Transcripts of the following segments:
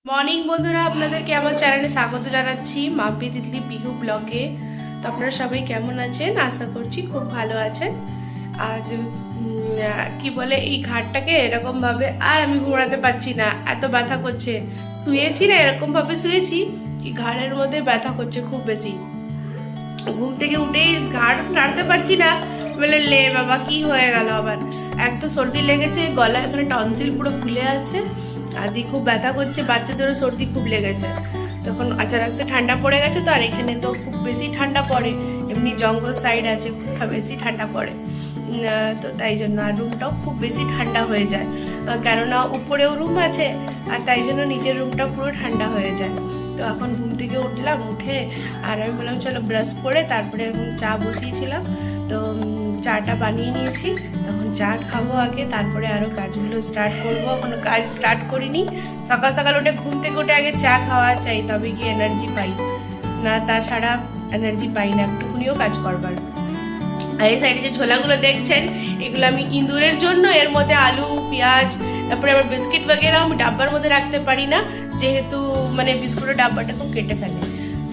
Morning বন্ধুরা, আপনাদেরকে আমার চ্যানেলে স্বাগত জানাচ্ছি মাম্পি তিতলি পিহু ব্লগে। তো আপনারা সবাই কেমন আছেন? আশা করছি খুব ভালো আছেন। আর কি বলে, এই ঘাটটাকে এরকমভাবে আর আমি ঘোরাতে পারছি না, এত ব্যথা করছে। শুয়েছি না, এরকমভাবে শুয়েছি কি ঘাড়ের মধ্যে ব্যথা করছে খুব বেশি। ঘুম থেকে উঠেই ঘাড় নাড়তে পারছি না। বলে লে বাবা, কি হয়ে গেল আবার? এক তো সর্দি লেগেছে, গলা এখানে টনসিল পুরো ফুলে আছে, আদি খুব ব্যথা করছে। বাচ্চাদেরও সর্দি খুব লেগেছে, তখন আচানক ঠান্ডা পড়ে গেছে। তো আর এখানে তো খুব বেশি ঠান্ডা পড়ে, এমনি জঙ্গল সাইড আছে, খুব বেশি ঠান্ডা পড়ে। তো তাই জন্য আর রুমটাও খুব বেশি ঠান্ডা হয়ে যায়, কেননা উপরেও রুম আছে, আর তাই জন্য নিচের রুমটা পুরো ঠান্ডা হয়ে যায়। তো এখন ঘুম থেকে উঠলাম, উঠে আর আমি বললাম চলো ব্রাশ করে তারপরে এখন চা বসিয়েছিলাম। তো চাটা বানিয়ে নিয়েছি, তখন চা খাবো আগে, তারপরে আরও কাজগুলো স্টার্ট করবো। এখনো কাজ স্টার্ট করিনি। সকাল সকাল উঠে ঘুম থেকে উঠে আগে চা খাওয়া চাই, তবে কি এনার্জি পাই, না তাছাড়া এনার্জি পাই না একটুকুনিও কাজ করবার। আর এই সাইডে যে ছোলাগুলো দেখছেন, এগুলো আমি ইঁদুরের জন্য, এর মধ্যে আলু পেঁয়াজ তারপরে আবার বিস্কিট বগেরা আমি ডাব্বার মধ্যে রাখতে পারি না, যেহেতু মানে বিস্কুটের ডাব্বাটা খুব কেটে ফেলে।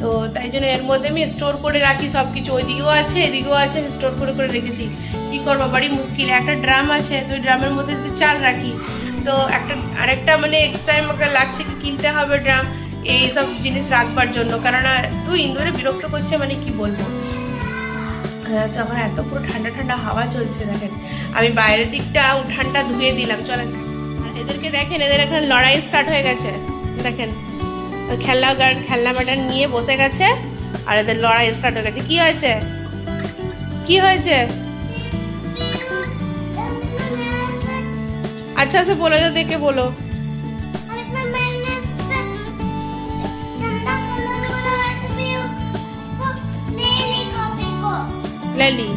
তো তাই জন্য এর মধ্যে আমি স্টোর করে রাখি সব কিছু, ওইদিকেও আছে এদিকেও আছে, আমি স্টোর করে করে রেখেছি। কী করবো, বাড়ি মুশকিল। একটা ড্রাম আছে, তো ওই ড্রামের মধ্যে যদি চাল রাখি, তো আরেকটা মানে এক্সট্রা আমাকে লাগছে কি কিনতে হবে ড্রাম এইসব জিনিস রাখবার জন্য, কেননা তুই ইঁদুরে বিরক্ত করছে, মানে কি বলবো। তখন এত পুরো ঠান্ডা ঠান্ডা হাওয়া চলছে। দেখেন আমি বাইরের দিকটা উঠানটা ধুয়ে দিলাম, চলেন। আর এদেরকে দেখেন, এদের এখানে লড়াই স্টার্ট হয়ে গেছে। দেখেন খেলনা বাটার নিয়ে বসে গেছে, আর এদের লড়াই স্টার্ট হয়ে গেছে। কি হয়েছে, কি হয়েছে? আচ্ছা আচ্ছা বলো, তো দেখে বলো। লেলি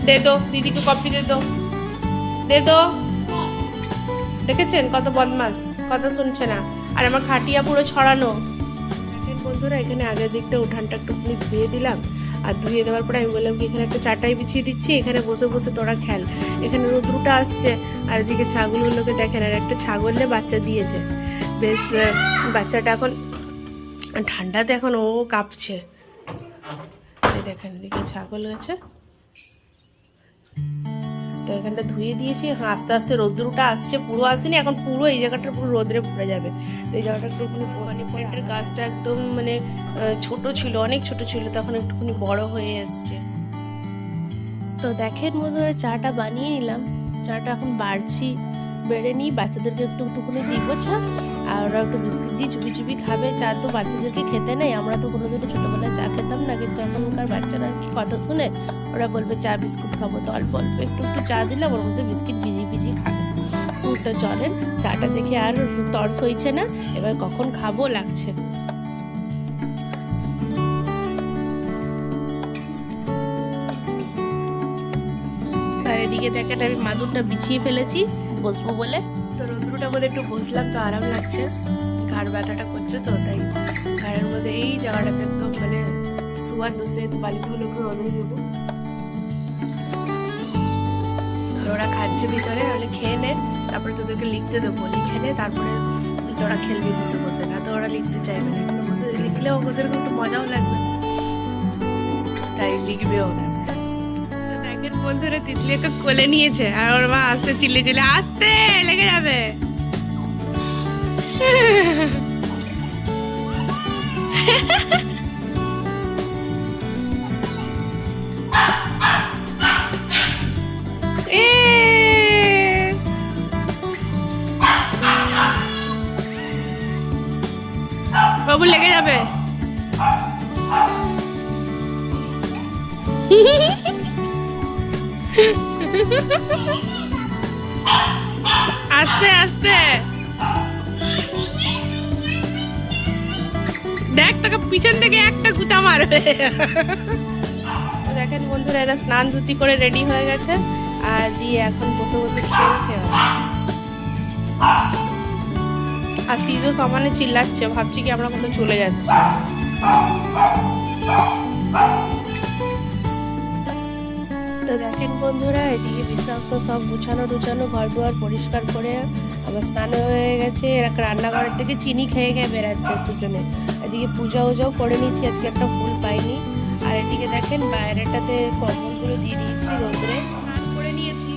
দে দো, দিদিকে কপি দে দো, দে দো। দেখেছেন কত বদমাস, কথা শুনছে না। আর আমার খাটিয়া পুরো ছড়ানো। দেখেন বন্ধুরা, এখানে আগের দিকটা উঠানটা একটুখানি ধুয়ে দিলাম, আর ধুয়ে দেওয়ার পরে আমি বললাম কি এখানে একটা চাটাই বিছিয়ে দিচ্ছি, এখানে বসে বসে তোরা খেল। এখানে রোদ্রুটা আসছে, আর এদিকে ছাগলগুলোকে দেখেন, আর একটা ছাগলে বাচ্চা দিয়েছে। বেশ বাচ্চাটা এখন ঠান্ডাতে এখন ও কাঁপছে। দেখেন এদিকে ছাগল আছে, তো এখানটা ধুয়ে দিয়েছি। এখন আস্তে আস্তে রোদ্রুটা আসছে, পুরো আসেনি এখন, পুরো এই জায়গাটা পুরো রোদ্রে পড়ে যাবে। তো এই জায়গাটা একটুখানি মানে পয়েন্টের গাছটা একদম মানে ছোট ছিল, অনেক ছোট ছিল, তখন একটুখানি বড় হয়ে এসছে। তো দেখেন বন্ধুরা, চাটা বানিয়ে নিলাম, চাটা এখন বাড়ছি, বেড়ে নিই, বাচ্চাদেরকে একটুখানি দিব চা, আর ওরা একটু বিস্কুট দিয়ে চুপি চুপি খাবে। চা তো বাচ্চাদেরকে খেতে নেই, আমরা তো কোনোদিনও ছোটোবেলায় চা খেতাম না, কিন্তু এখনকার বাচ্চারা কি কথা শুনে, ওরা বলবে চা বিস্কুট খাবো, তো অল্প অল্প একটু একটু চা দিলাম, ওর মধ্যে বিস্কিট ভিজিয়ে ভিজিয়ে খাবে। তো চলেন, চাটা দেখে আর তরস হইছে না, এবার কখন খাবো লাগছে। আর এদিকে দেখেন আমি মাদুরটা বিছিয়ে ফেলেছি বসবো বলে। তো রোদ্রুটা বলে একটু বসলাম, তো আরাম লাগছে, ঘাড় ব্যথাটা করছে, তো তাই ঘাড়ের মধ্যে এই জায়গাটাতে একদম মানে শুয়ার বসে বালিশগুলো একটু রোদে দেবো। আর ওরা খাচ্ছে ভিতরে, নাহলে খেয়ে নে, তারপরে তোদেরকে লিখতে দেবো, লিখে নে, তারপরে ওরা খেলবি বসে বসে। না তো ওরা লিখতে চাইবে না, বসে লিখলেও ওদেরকে একটু মজাও লাগবে, তাই লিখবেও না। বন্ধুরা তিতলি একটা কোলে নিয়েছে, আর ওর মা আসতে চিল্লে চিল্লে, আসতে লেগে যাবে। বাবু লেগে যাবে। আস্তে আস্তে দেখ, তোকে পিছন থেকে একটা গুতা মারবে। দেখেন বন্ধুরা, এরা স্নান ধুতি করে রেডি হয়ে গেছে, আর দিয়ে এখন বসে বসে খেলছে। আর সিজো সমানে চিল্লাচ্ছে, ভাবছি কি আমরা কোথাও চলে যাচ্ছি। তো দেখেন বন্ধুরা, এদিকে বিছানা সব গুছানো টুছানো, ঘর দুয়ার পরিষ্কার করে আমার স্নান হয়ে গেছে, এরা রান্নাঘরের থেকে চিনি খেয়ে খেয়ে বেড়াচ্ছে দুজনে। এদিকে পূজা উজাও করে নিচ্ছি, আজকে একটা ফুল পাইনি। আর এদিকে দেখেন বাইরেটাতে কম্বলগুলো দিয়ে দিয়েছি রোদ্রে, স্নান করে নিয়েছি।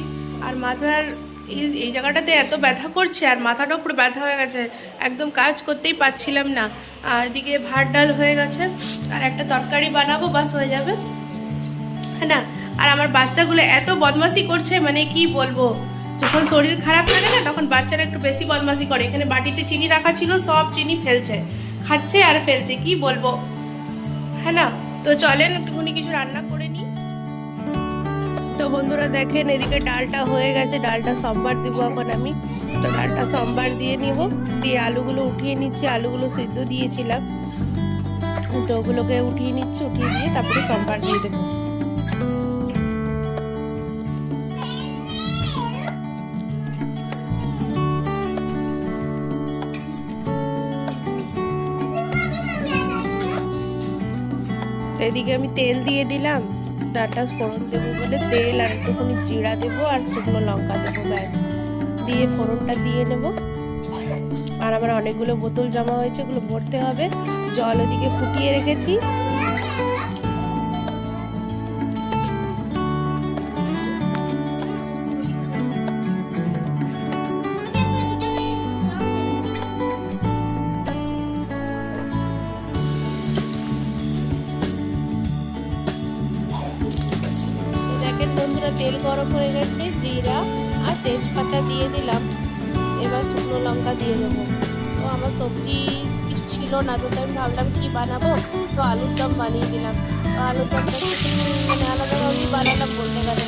আর মাথার এই জায়গাটাতে এত ব্যথা করছে, আর মাথাটাও পুরো ব্যথা হয়ে গেছে, একদম কাজ করতেই পারছিলাম না। আর এদিকে ভাত ডাল হয়ে গেছে, আর একটা তরকারি বানাবো, বাস হয়ে যাবে, হ্যাঁ না। আর আমার বাচ্চাগুলো এত বদমাশি করছে, মানে কি বলবো, যখন শরীর খারাপ থাকে না তখন বাচ্চারা একটু বেশি বদমাশি করে। এখানে বাটিতে চিনি রাখা ছিল, সব চিনি ফেলছে, খাচ্ছে আর ফেলছে, কি বলবো, হ্যাঁ না। তো চলেন একটুখানি কিছু রান্না করে নিই। তো বন্ধুরা দেখেন এদিকে ডালটা হয়ে গেছে, ডালটা সোমবার দিব এখন আমি। তো ডালটা সোমবার দিয়ে নিব, দিয়ে আলুগুলো উঠিয়ে নিচ্ছি, আলুগুলো সিদ্ধ দিয়েছিলাম, তো ওগুলোকে উঠিয়ে নিচ্ছি, উঠিয়ে দিয়ে তারপরে সোমবার দিয়ে দেবো। এদিকে আমি তেল দিয়ে দিলাম, ডাটা ফোড়ন দেবো বলে তেল আর একটুখানি জিরা দেবো আর শুকনো লঙ্কা দেবো, ব্যাস দিয়ে ফোড়নটা দিয়ে নেব। আর আমার অনেকগুলো বোতল জমা হয়েছে, ওগুলো ভরতে হবে। জল ওদিকে ফুটিয়ে রেখেছি। বন্ধুরা তেল গরম হয়ে গেছে, জিরা আর তেজপাতা দিয়ে দিলাম, এবার শুকনো লঙ্কা দিয়ে দেবো। তো আমার সবজি কিছু ছিল না, তো আমি ভাবলাম কি বানাবো, তো আলুর দম বানিয়ে দিলাম। তো আলুর দমটা মানে আলাদাভাবেই বানালাম বলতে গেলে।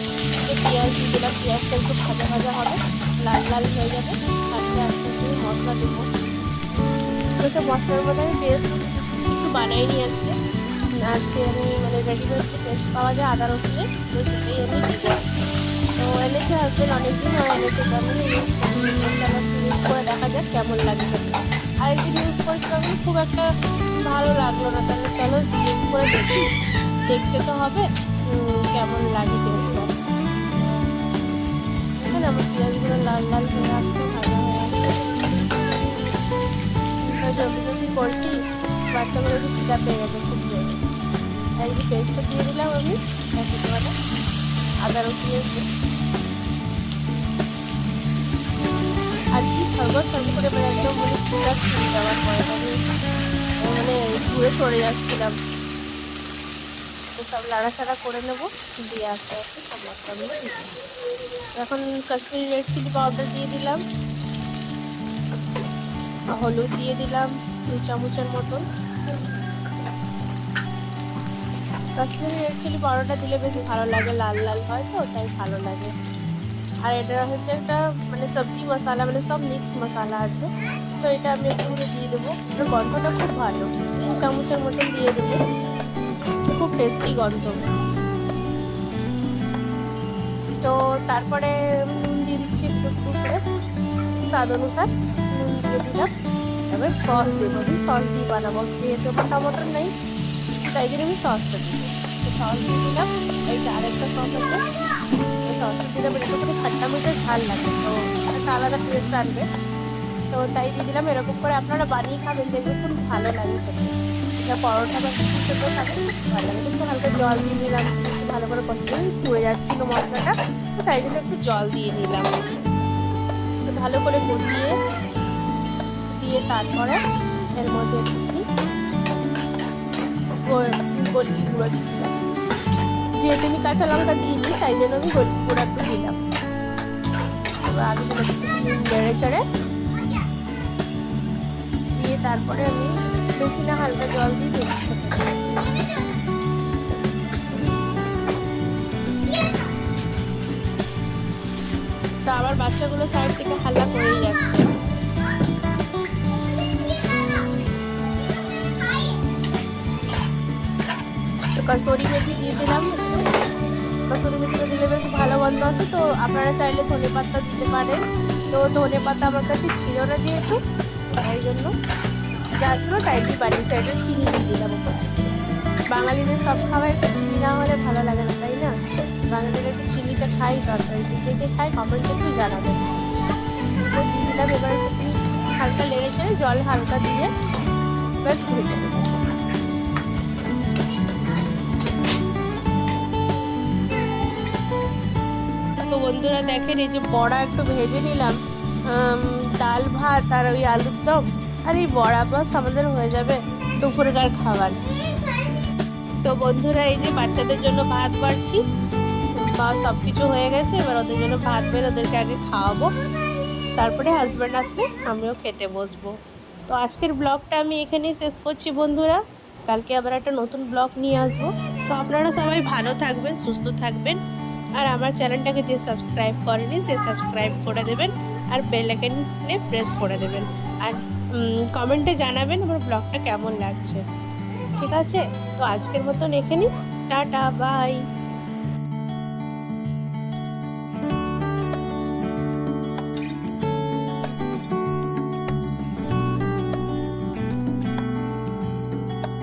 তো পেঁয়াজ দিয়ে দিলাম, পেঁয়াজটা একটু ভাজা ভাজা হবে, লাল লাল হয়ে যাবে, তারপরে আস্তে আস্তে মশলা দেবো। তো মশলার মধ্যে আমি পেস্ট কিছু বানাইনি আজকে। আজকে আমি মানে রেডিমেড যে পেস্ট পাওয়া যায় আদা রসুনের, তো সেটাই আমি দিব আজকে। তো এনেছে হাজবেন্ড, অনেকদিন এনেছে, তো আমি ইউজ করে দেখা যাক কেমন লাগে। আরেকদিন ইউজ করেছিলাম, খুব একটা ভালো লাগলো না, তাহলে চলো ইউজ করে দেখি, দেখতে তো হবে কেমন লাগে টেস্টটা। এখানে আমার পেঁয়াজগুলো লাল লাল হয়ে আসতো, ভালো হয়ে আসতো। জলদি জলদি করছি, বাচ্চাগুলো একটু খিদা পেয়ে গেছে খুব জোরে। আর এই যে পেস্টটা দিয়ে দিলাম আমি, আদা রসুনের পেস্ট। আর কি ছড়বড় ছড়বড় করে মানে একদম মানে ছিঁড়া ছিঁড়ে যাওয়ার পরে আমি মানে ঘুরে সরে যাচ্ছিলাম। তো সব লাড়াচাড়া করে নেবো, দিয়ে আস্তে আস্তে সব মশলাগুলো দিয়ে দেবো। এখন কাশ্মীরি রেড চিলি পাউডার দিয়ে দিলাম, হলুদ দিয়ে দিলাম 2 চামচের মতন। কাশ্মীরি রেড চিলি পাউডারটা দিলে বেশ ভালো লাগে, লাল লাল হয় তো তাই ভালো লাগে। আর এটা হচ্ছে একটা মানে সবজি মশলা, মানে সব মিক্স মশলা আছে, তো এটা আমি একটু দিয়ে দেবো। এটার গন্ধটা খুব ভালো, 2 চামচের মতন দিয়ে দেবো, খুব টেস্টি গন্ধ। তো তারপরে নুন দিয়ে দিচ্ছি একটু একটু করে, স্বাদ অনুসার নুন দিয়ে দিলাম। এবার সস দেবো, আমি সস দিয়ে বানাবো, যেহেতু আমার টমেটো নেই তাই জন্য আমি সসটা দিই। তো সস দিয়ে দিলাম, এইটা আরেকটা সস আছে, সসটা দিলাম, একটু করে খাট্টা মিঠা ঝাল লাগে, তো একটা আলাদা টেস্ট আনবে, তো তাই দিয়ে দিলাম। এরকম করে আপনারা বানিয়ে খাবেন, দেখবেন খুব ভালো লাগে খেতে। এটা পরোটা বা খেতে খাবেন ভালো লাগে। একটু হালকা জল দিয়ে দিলাম, ভালো করে কষে পুড়ে যাচ্ছিলো মশলাটা, তো তাই জন্য একটু জল দিয়ে নিলাম। তো ভালো করে কষিয়ে দিয়ে তারপরে এর মধ্যে গোলকি গুঁড়ো দিয়ে দিলাম। যেহেতু আমি কাঁচা লঙ্কা দিইনি তাই জন্য আমি গোলকি গুঁড়ো একটু দিলাম। এবার আলুগুলো নেড়ে চেড়ে দিয়ে তারপরে আমি বেশি না হালকা জল দিয়ে দিলাম। তো আমার বাচ্চাগুলো সাইড থেকে হাল্লা করেই যাচ্ছে। তো কসুরি মেথি দিয়ে দিলাম, কসুরি মেথিটা দিলে বেশ ভালো গন্ধ আছে। তো আপনারা চাইলে ধনেপাতা দিতে পারেন, তো ধনেপাতা আমার কাছে ছিল না যেহেতু, তাই জন্য যা ছিল তাই দিয়ে বানিয়েছি। এটা চিনি দিয়ে দিলাম উপর। বাঙালিদের সব খাবার একটু চিনি না হলে ভালো লাগে না, তাই না? বাঙালিরা একটু চিনিটা খাই, তরকারি কে কে খায় কমেন্টে একটু জানাবেন। দিয়ে দিলাম দিলাম। এবার হালকা লেড়ে চেড়ে জল হালকা দিয়ে ব্যাস ধুয়ে দেবো। তো বন্ধুরা দেখেন, এই যে বড়া একটু ভেজে নিলাম, ডাল ভাত আর ওই আলুর দম আর এই বড়া বাস আমাদের হয়ে যাবে দুপুরকার খাবার। তো বন্ধুরা এই যে বাচ্চাদের জন্য ভাত বাড়ছি, বা সব কিছু হয়ে গেছে। এবার ওদের জন্য ভাত বের ওদেরকে আগে খাওয়াবো, তারপরে হাজব্যান্ড আসলে আমিও খেতে বসবো। তো আজকের ব্লগটা আমি এখানেই শেষ করছি বন্ধুরা। কালকে আবার একটা নতুন ব্লগ নিয়ে আসবো। তো আপনারা সবাই ভালো থাকবেন, সুস্থ থাকবেন, আর আমার চ্যানেলটাকে যে সাবস্ক্রাইব করেনি সে সাবস্ক্রাইব করে দেবেন, আর বেল আইকনে প্রেস করে দেবেন, আর কমেন্টে জানাবেন আমার ব্লগটা কেমন লাগছে। ঠিক আছে, তো আজকের মতন এখানেই, টাটা বাই।